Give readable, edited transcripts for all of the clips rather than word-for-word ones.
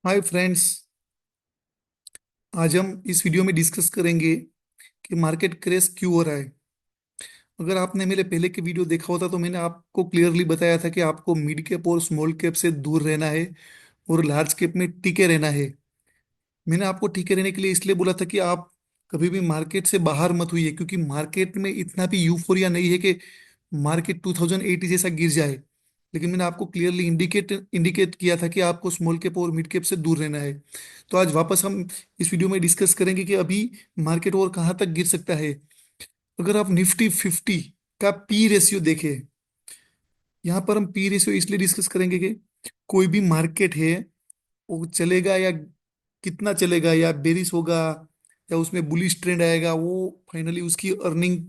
Hi friends. आज हम इस वीडियो में डिस्कस करेंगे कि मार्केट क्रैश क्यों हो रहा है। अगर आपने मेरे पहले के वीडियो देखा होता तो मैंने आपको क्लियरली बताया था कि आपको मिड कैप और स्मॉल कैप से दूर रहना है और लार्ज कैप में टिके रहना है। मैंने आपको टिके रहने के लिए इसलिए बोला था कि आप कभी भी मार्केट से बाहर मत हुई क्योंकि मार्केट में इतना भी यूफोरिया नहीं है कि मार्केट 2008 जैसा गिर जाए। लेकिन मैंने आपको क्लियरली इंडिकेट इंडिकेट किया था कि आपको स्मॉल कैप और मिड कैप से दूर रहना है। तो आज वापस हम इस वीडियो में डिस्कस करेंगे कि अभी मार्केट और कहाँ तक गिर सकता है। अगर आप निफ्टी 50 का पी रेशियो देखें, यहाँ पर हम पी रेशियो इसलिए डिस्कस करेंगे कि कोई भी मार्केट है वो चलेगा या कितना चलेगा या बेरिश होगा या उसमें बुलिश ट्रेंड आएगा, वो फाइनली उसकी अर्निंग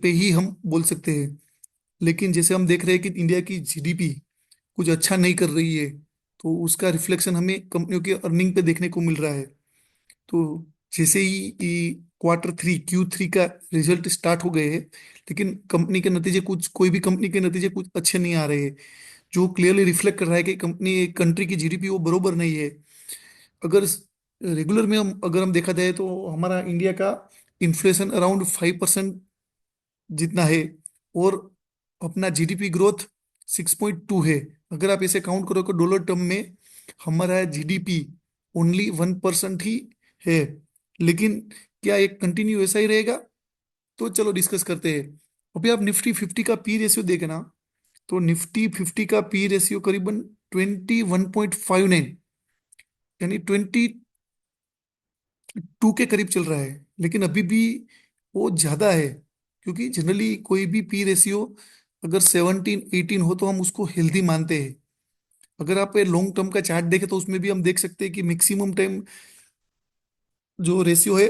पे ही हम बोल सकते हैं। लेकिन जैसे हम देख रहे हैं कि इंडिया की जीडीपी कुछ अच्छा नहीं कर रही है, तो उसका रिफ्लेक्शन हमें कंपनियों के अर्निंग पे देखने को मिल रहा है। तो जैसे ही Q3 का रिजल्ट स्टार्ट हो गए हैं, लेकिन कंपनी के नतीजे कुछ कोई भी कंपनी के नतीजे कुछ अच्छे नहीं आ रहे हैं, जो क्लियरली रिफ्लेक्ट कर रहा है कि कंट्री की जीडीपी वो बरोबर नहीं है। अगर रेगुलर में हम अगर हम देखा जाए तो हमारा इंडिया का इन्फ्लेशन अराउंड 5% जितना है, और अपना जीडीपी ग्रोथ 6.2 है। अगर आप इसे काउंट करो तो डॉलर टर्म में हमारा जीडीपी ओनली 1% ही है। लेकिन क्या एक कंटिन्यू ऐसा ही रहेगा? तो चलो डिस्कस करते हैं। अभी आप निफ्टी 50 का पी रेशियो देखना, तो निफ्टी 50 का पी रेशियो करीबन 21.59 यानी 22 के करीब चल रहा है। लेकिन अभी भी वो ज्यादा है, क्योंकि जनरली कोई भी पी रेशियो अगर 17-18 हो तो हम उसको हेल्दी मानते हैं। अगर आप लॉन्ग टर्म का चार्ट देखें तो उसमें भी हम देख सकते हैं कि मैक्सिमम टाइम जो रेशियो है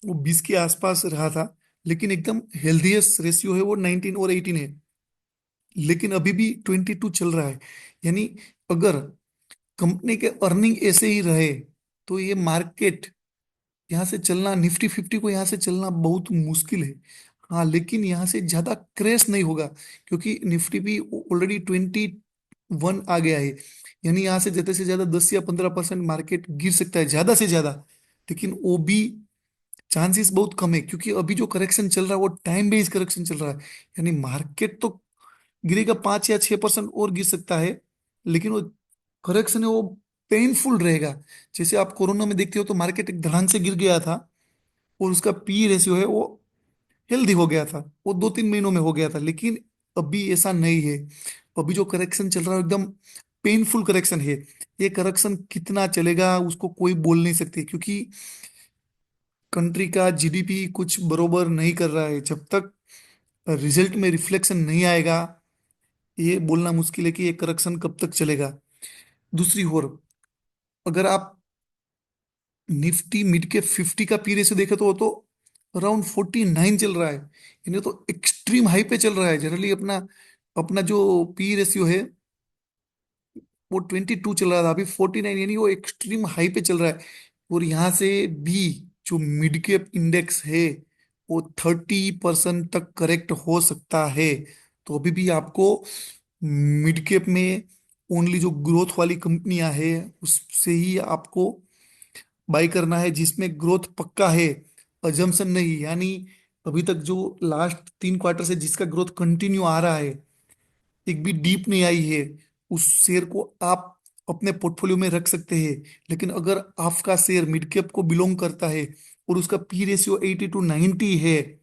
वो 20 के आसपास रहा था। लेकिन एकदम हेल्दीएस्ट रेशियो है वो 19 और 18 है। लेकिन अभी भी 22 चल रहा है। यानी अगर कंपनी के अर्निंग ऐसे ही रहे तो ये मार्केट यहाँ से चलना, निफ्टी 50 को यहाँ से चलना बहुत मुश्किल है। हाँ, लेकिन यहाँ से ज्यादा क्रैश नहीं होगा, क्योंकि निफ्टी भी ऑलरेडी 21 आ गया है। यानी यहाँ से ज्यादा 10 या 15% मार्केट गिर सकता है ज्यादा से ज्यादा। लेकिन वो भी चांसेस बहुत कम है, क्योंकि अभी जो करेक्शन चल रहा है वो टाइम बेस्ड करेक्शन चल रहा है। यानी मार्केट तो गिरेगा 5 या 6% और गिर सकता है, लेकिन वो करेक्शन है वो पेनफुल रहेगा। जैसे आप कोरोना में देखते हो तो मार्केट एक धड़ाम से गिर गया था और उसका पी रेशियो है वो हेल्दी हो गया था, वो 2-3 महीनों में हो गया था। लेकिन अभी ऐसा नहीं है। अभी जो करेक्शन चल रहा है एकदम पेनफुल करेक्शन है। ये करेक्शन कितना चलेगा उसको कोई बोल नहीं सकते, क्योंकि कंट्री का जीडीपी कुछ बरोबर नहीं कर रहा है। जब तक रिजल्ट में रिफ्लेक्शन नहीं आएगा, ये बोलना मुश्किल है कि ये करेक्शन कब तक चलेगा। दूसरी ओर अगर आप निफ्टी मिड के 50 का पी रेशियो देखे तो वो तो अराउंड 49 चल रहा है। यानी तो एक्सट्रीम हाई पे चल रहा है। जनरली अपना अपना जो पी रेशियो है वो 22 चल रहा था, अभी 49, यानी वो एक्सट्रीम हाई पे चल रहा है। और यहाँ से भी जो मिड कैप इंडेक्स है वो 30% तक करेक्ट हो सकता है। तो अभी भी आपको मिड कैप में ओनली जो ग्रोथ वाली कंपनियां है उससे ही आपको बाई करना है, जिसमें ग्रोथ पक्का है, अजम्पशन नहीं। यानी अभी तक जो लास्ट 3 क्वार्टर से जिसका ग्रोथ कंटिन्यू आ रहा है, एक भी डीप नहीं आई है, उस शेयर को आप अपने पोर्टफोलियो में रख सकते हैं। लेकिन अगर आपका शेयर मिड कैप को बिलोंग करता है और उसका पी रेशियो 80 to 90 है,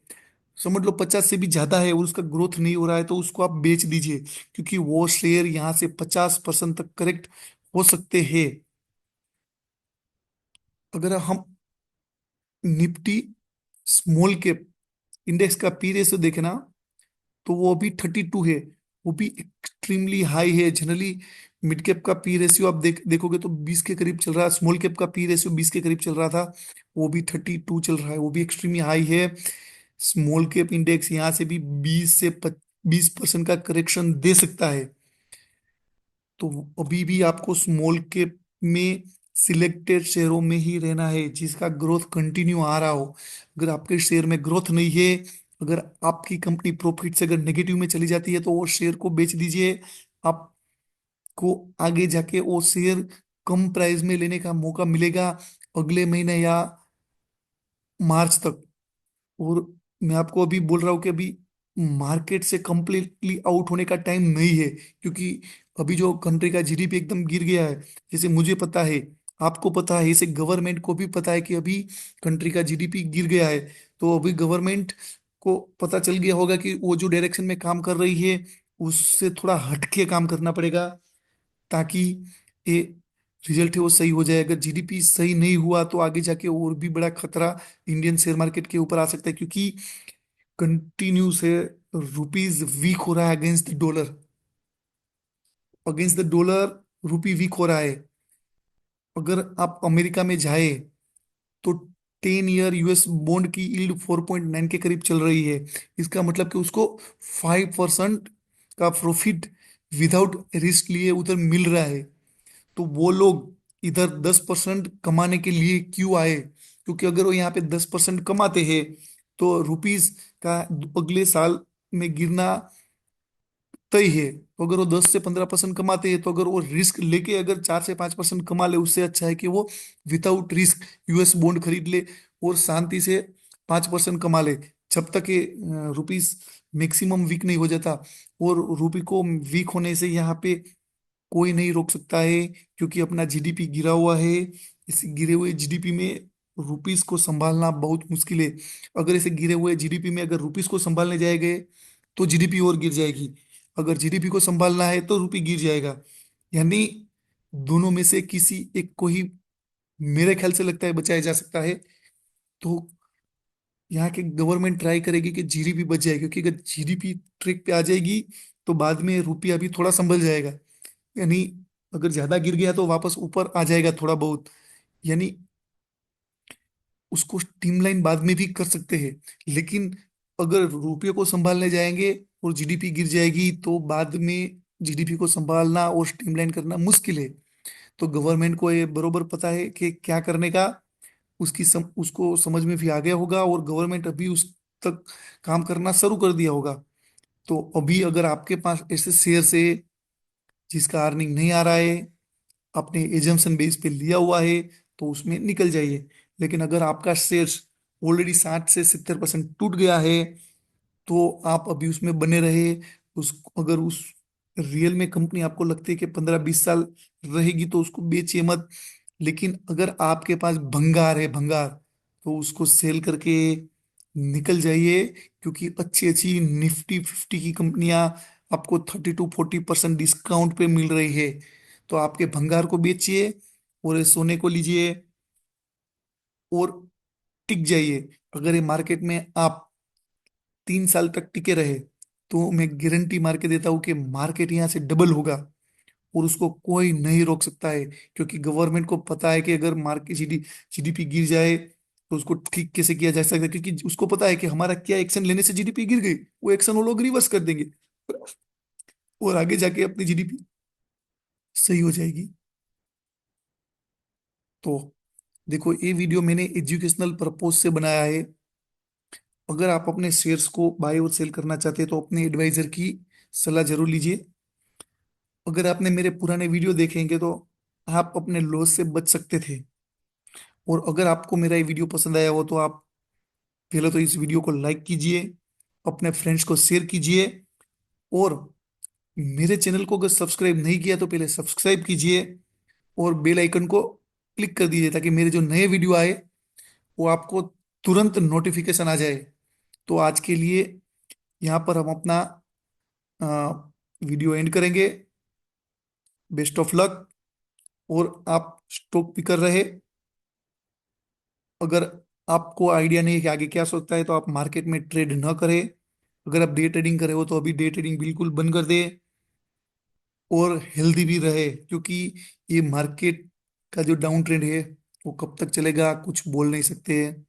समझ लो 50 से भी ज्यादा है, और उसका ग्रोथ नहीं हो रहा है, तो उसको आप बेच दीजिए, क्योंकि वो शेयर यहाँ से 50% तक करेक्ट हो सकते हैं। अगर हम निफ्टी स्मॉल कैप इंडेक्स का पी रेशियो देखे ना, तो वो अभी 32 है। वो भी एक्सट्रीमली हाई है। जनरली मिड कैप का पी रेशियो आप देखोगे तो 20 के करीब चल रहा है, स्मॉल कैप का पी रेशियो 20 के करीब चल रहा था, वो भी 32 चल रहा है, वो भी एक्सट्रीमली हाई है। स्मॉल कैप इंडेक्स यहाँ से भी 20% का करेक्शन दे सकता है। तो अभी भी आपको स्मॉल कैप में सिलेक्टेड शेयरों में ही रहना है जिसका ग्रोथ कंटिन्यू आ रहा हो। अगर आपके शेयर में ग्रोथ नहीं है, अगर आपकी कंपनी प्रॉफिट से अगर नेगेटिव में चली जाती है, तो वो शेयर को बेच दीजिए। आप को आगे जाके वो शेयर कम प्राइस में लेने का मौका मिलेगा अगले महीने या मार्च तक। और मैं आपको अभी बोल रहा हूँ कि अभी मार्केट से कंप्लीटली आउट होने का टाइम नहीं है, क्योंकि अभी जो कंट्री का जीडीपी एकदम गिर गया है, जैसे मुझे पता है, आपको पता है, इसे गवर्नमेंट को भी पता है कि अभी कंट्री का जीडीपी गिर गया है। तो अभी गवर्नमेंट को पता चल गया होगा कि वो जो डायरेक्शन में काम कर रही है उससे थोड़ा हटके काम करना पड़ेगा, ताकि ये रिजल्ट है वो सही हो जाए। अगर जीडीपी सही नहीं हुआ तो आगे जाके और भी बड़ा खतरा इंडियन शेयर मार्केट के ऊपर आ सकता है, क्योंकि कंटिन्यू से रुपीज वीक हो रहा है against the dollar. Against the dollar rupee weak हो रहा है। अगर आप अमेरिका में जाए तो 10 ईयर यूएस बॉन्ड की यील्ड 4.9 के करीब चल रही है। इसका मतलब कि उसको 5% का प्रॉफिट विदाउट रिस्क लिए उधर मिल रहा है। तो वो लोग इधर 10% कमाने के लिए क्यों आए? क्योंकि अगर वो यहाँ पे 10% कमाते हैं तो रुपीज का अगले साल में गिरना तय है। तो अगर वो 10 से 15% कमाते हैं तो अगर वो रिस्क लेके अगर 4 से 5% कमा ले, उससे अच्छा है कि वो विदाउट रिस्क यूएस बॉन्ड खरीद ले और शांति से 5% कमा ले, जब तक ये रुपीस मैक्सिमम वीक नहीं हो जाता। और रुपी को वीक होने से यहाँ पे कोई नहीं रोक सकता है, क्योंकि अपना जीडीपी गिरा हुआ है। इस गिरे हुए जीडीपी में रुपीस को संभालना बहुत मुश्किल है। अगर इसे गिरे हुए जीडीपी में अगर रुपीस को संभालने जाएंगे तो जीडीपी और गिर जाएगी। अगर जीडीपी को संभालना है तो रुपी गिर जाएगा। यानी दोनों में से किसी एक को ही मेरे ख्याल से लगता है बचाया जा सकता है। तो यहाँ की गवर्नमेंट ट्राई करेगी कि जीडीपी बच जाए, क्योंकि अगर जीडीपी ट्रैक पे आ जाएगी तो बाद में रुपया भी थोड़ा संभल जाएगा। यानी अगर ज्यादा गिर गया तो वापस ऊपर आ जाएगा थोड़ा बहुत। यानी उसको स्ट्रीमलाइन बाद में भी कर सकते हैं। लेकिन अगर रुपये को संभालने जाएंगे और जीडीपी गिर जाएगी तो बाद में जीडीपी को संभालना और स्ट्रीमलाइन करना मुश्किल है। तो गवर्नमेंट को ये बरोबर पता है कि क्या करने का। उसको समझ में भी आ गया होगा और गवर्नमेंट अभी उस तक काम करना शुरू कर दिया होगा। तो अभी अगर आपके पास ऐसे शेयर है जिसका अर्निंग नहीं आ रहा है, अपने एजम्पशन बेस पे लिया हुआ है, तो उसमें निकल जाइए। लेकिन अगर आपका शेयर्स ऑलरेडी 60 से 70% टूट गया है तो आप अभी उसमें बने रहे। उस अगर उस रियल में कंपनी आपको लगती है कि 15-20 साल रहेगी तो उसको बेचिए मत। लेकिन अगर आपके पास भंगार है, भंगार, तो उसको सेल करके निकल जाइए, क्योंकि अच्छी अच्छी निफ्टी 50 की कंपनियां आपको 30 to 40% डिस्काउंट पे मिल रही है। तो आपके भंगार को बेचिए और ये सोने को लीजिए और टिक जाइए। अगर ये मार्केट में आप 3 साल तक टिके रहे तो मैं गारंटी मार के देता हूं कि मार्केट यहाँ से डबल होगा और उसको कोई नहीं रोक सकता है। क्योंकि गवर्नमेंट को पता है कि अगर मार्केट जीडीपी गिर जाए तो उसको ठीक कैसे किया जा सकता है, क्योंकि उसको पता है कि हमारा क्या एक्शन लेने से जीडीपी गिर गई, वो एक्शन वो लोग रिवर्स कर देंगे और आगे जाके अपनी जीडीपी सही हो जाएगी। तो देखो, ये वीडियो मैंने एजुकेशनल पर्पज से बनाया है। अगर आप अपने शेयर्स को बाय और सेल करना चाहते हैं तो अपने एडवाइजर की सलाह जरूर लीजिए। अगर आपने मेरे पुराने वीडियो देखेंगे तो आप अपने लॉस से बच सकते थे। और अगर आपको मेरा ये वीडियो पसंद आया हो तो आप पहले तो इस वीडियो को लाइक कीजिए, अपने फ्रेंड्स को शेयर कीजिए, और मेरे चैनल को अगर सब्सक्राइब नहीं किया तो पहले सब्सक्राइब कीजिए और बेल आइकन को क्लिक कर दीजिए, ताकि मेरे जो नए वीडियो आए वो आपको तुरंत नोटिफिकेशन आ जाए। तो आज के लिए यहाँ पर हम अपना वीडियो एंड करेंगे। Best of luck. और आप स्टॉक पिकर रहे। अगर आपको आइडिया नहीं है कि आगे क्या सोचता है तो आप मार्केट में ट्रेड न करें। अगर आप डे ट्रेडिंग करे हो तो अभी डे ट्रेडिंग बिल्कुल बंद कर दे और हेल्दी भी रहे, क्योंकि ये मार्केट का जो डाउन ट्रेंड है वो कब तक चलेगा कुछ बोल नहीं सकते हैं।